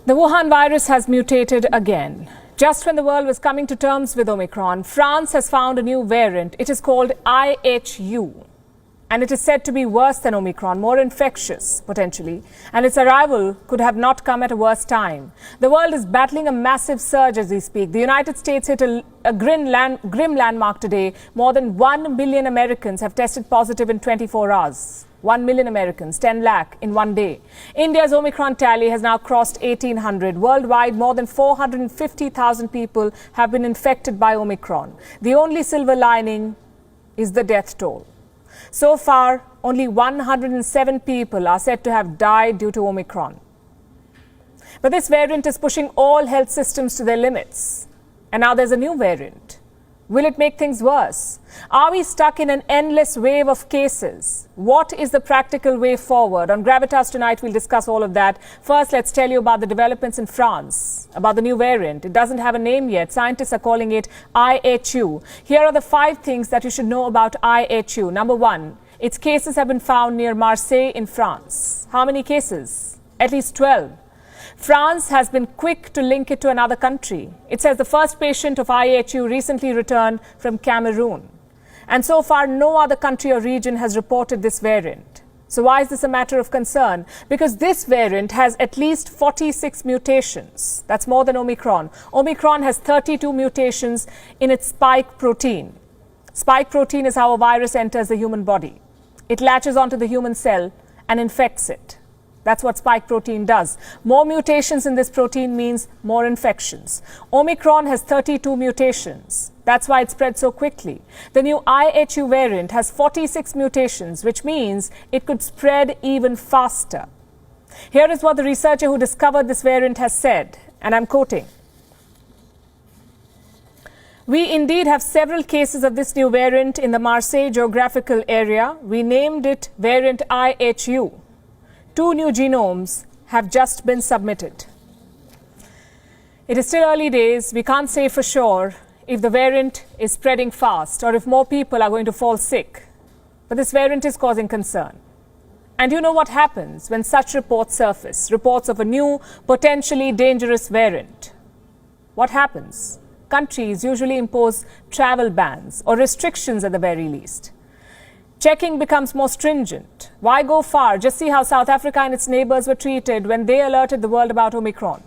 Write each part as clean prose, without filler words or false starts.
The Wuhan virus has mutated again. Just when the world was coming to terms with Omicron, France has found a new variant. It is called IHU. And it is said to be worse than Omicron, more infectious, potentially. And its arrival could have not come at a worse time. The world is battling a massive surge as we speak. The United States hit a grim landmark today. More than 1 billion Americans have tested positive in 24 hours. 1 million Americans, 10 lakh in one day. India's Omicron tally has now crossed 1,800. Worldwide, more than 450,000 people have been infected by Omicron. The only silver lining is the death toll. So far, only 107 people are said to have died due to Omicron. But this variant is pushing all health systems to their limits. And now there's a new variant. Will it make things worse? Are we stuck in an endless wave of cases? What is the practical way forward? On Gravitas tonight, we'll discuss all of that. First, let's tell you about the developments in France, about the new variant. It doesn't have a name yet. Scientists are calling it IHU. Here are the 5 things that you should know about IHU. Number 1, its cases have been found near Marseille in France. How many cases? At least 12. France has been quick to link it to another country. It says the first patient of IHU recently returned from Cameroon. And so far, no other country or region has reported this variant. So why is this a matter of concern? Because this variant has at least 46 mutations. That's more than Omicron. Omicron has 32 mutations in its spike protein. Spike protein is how a virus enters the human body. It latches onto the human cell and infects it. That's what spike protein does. More mutations in this protein means more infections. Omicron has 32 mutations. That's why it spread so quickly. The new IHU variant has 46 mutations, which means it could spread even faster. Here is what the researcher who discovered this variant has said, and I'm quoting. We indeed have several cases of this new variant in the Marseille geographical area. We named it variant IHU. 2 new genomes have just been submitted. It is still early days. We can't say for sure if the variant is spreading fast or if more people are going to fall sick. But this variant is causing concern. And you know what happens when such reports surface, reports of a new, potentially dangerous variant. What happens? Countries usually impose travel bans or restrictions at the very least. Checking becomes more stringent. Why go far? Just see how South Africa and its neighbors were treated when they alerted the world about Omicron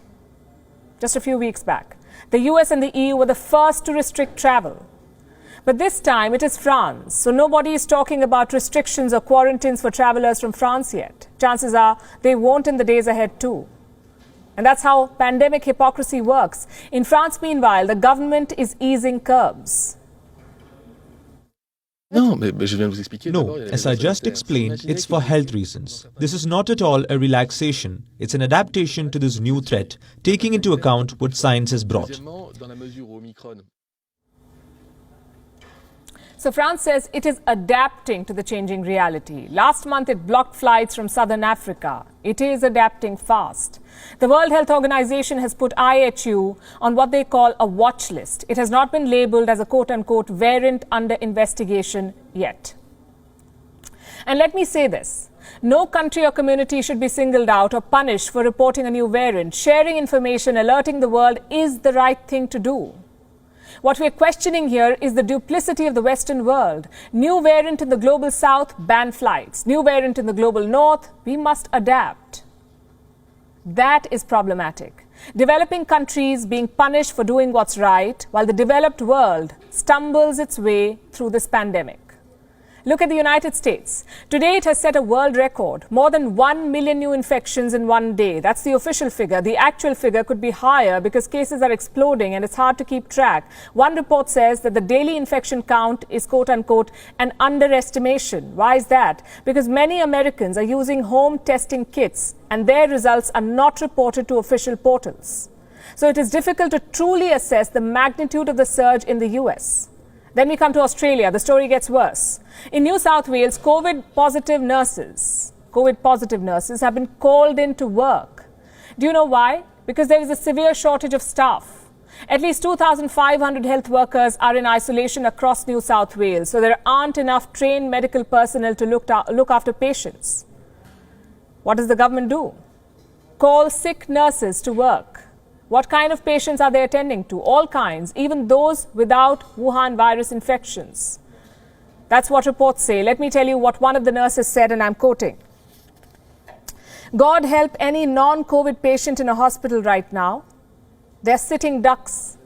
just a few weeks back. The US and the EU were the first to restrict travel. But this time it is France, so nobody is talking about restrictions or quarantines for travelers from France yet. Chances are they won't in the days ahead too. And that's how pandemic hypocrisy works. In France, meanwhile, the government is easing curbs. No, as I just explained, it's for health reasons. This is not at all a relaxation. It's an adaptation to this new threat, taking into account what science has brought. So France says it is adapting to the changing reality. Last month, it blocked flights from southern Africa. It is adapting fast. The World Health Organization has put IHU on what they call a watch list. It has not been labeled as a quote-unquote variant under investigation yet. And let me say this. No country or community should be singled out or punished for reporting a new variant. Sharing information, alerting the world is the right thing to do. What we're questioning here is the duplicity of the Western world. New variant in the global south, ban flights. New variant in the global north, we must adapt. That is problematic. Developing countries being punished for doing what's right, while the developed world stumbles its way through this pandemic. Look at the United States. Today it has set a world record. More than 1 million new infections in one day. That's the official figure. The actual figure could be higher because cases are exploding and it's hard to keep track. One report says that the daily infection count is quote-unquote an underestimation. Why is that? Because many Americans are using home testing kits and their results are not reported to official portals. So it is difficult to truly assess the magnitude of the surge in the US. Then we come to Australia. The story gets worse. In New South Wales, COVID-positive nurses have been called in to work. Do you know why? Because there is a severe shortage of staff. At least 2,500 health workers are in isolation across New South Wales, so there aren't enough trained medical personnel to look after patients. What does the government do? call sick nurses to work. What kind of patients are they attending to? All kinds, even those without Wuhan virus infections. That's what reports say. Let me tell you what one of the nurses said, and I'm quoting. God help any non-COVID patient in a hospital right now. They're sitting ducks.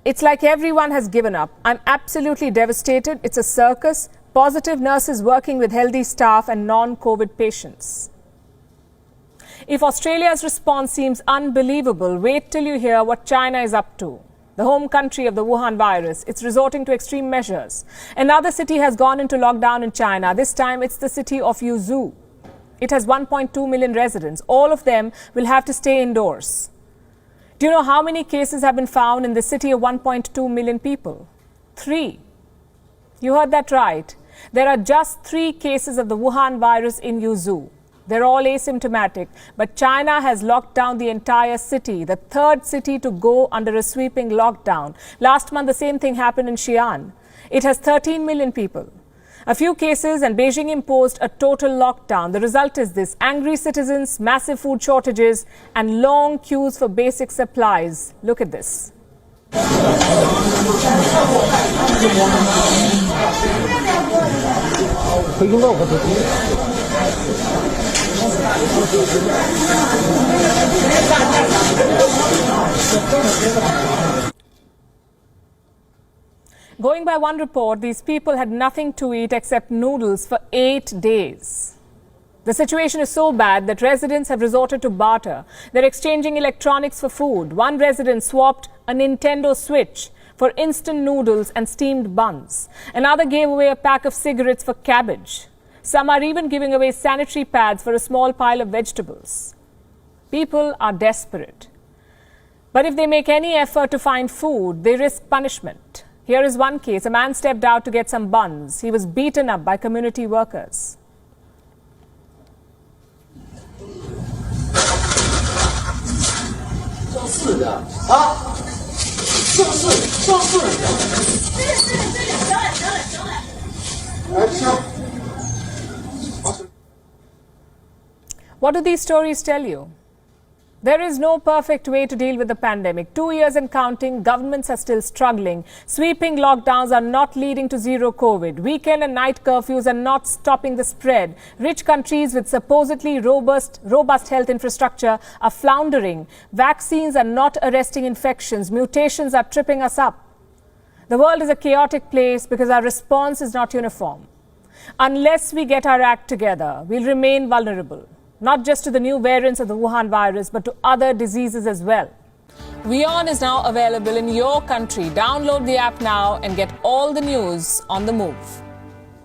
It's like everyone has given up. I'm absolutely devastated. It's a circus. Positive nurses working with healthy staff and non-COVID patients. If Australia's response seems unbelievable, wait till you hear what China is up to. The home country of the Wuhan virus, it's resorting to extreme measures. Another city has gone into lockdown in China. This time it's the city of Yuzhou. It has 1.2 million residents. All of them will have to stay indoors. Do you know how many cases have been found in the city of 1.2 million people? 3. You heard that right. There are just 3 cases of the Wuhan virus in Yuzhou. They're all asymptomatic, but China has locked down the entire city, the 3rd city to go under a sweeping lockdown. Last month, the same thing happened in Xi'an. It has 13 million people. A few cases and Beijing imposed a total lockdown. The result is this: angry citizens, massive food shortages, and long queues for basic supplies. Look at this. Going by one report, these people had nothing to eat except noodles for 8 days. The situation is so bad that residents have resorted to barter. They're exchanging electronics for food. One resident swapped a Nintendo Switch for instant noodles and steamed buns. Another gave away a pack of cigarettes for cabbage. Some are even giving away sanitary pads for a small pile of vegetables. People are desperate. But if they make any effort to find food, they risk punishment. Here is one case. A man stepped out to get some buns. He was beaten up by community workers. What do these stories tell you? There is no perfect way to deal with the pandemic. 2 years and counting, governments are still struggling. Sweeping lockdowns are not leading to zero COVID. Weekend and night curfews are not stopping the spread. Rich countries with supposedly robust health infrastructure are floundering. Vaccines are not arresting infections. Mutations are tripping us up. The world is a chaotic place because our response is not uniform. Unless we get our act together, we'll remain vulnerable. Not just to the new variants of the Wuhan virus, but to other diseases as well. WION is now available in your country. Download the app now and get all the news on the move.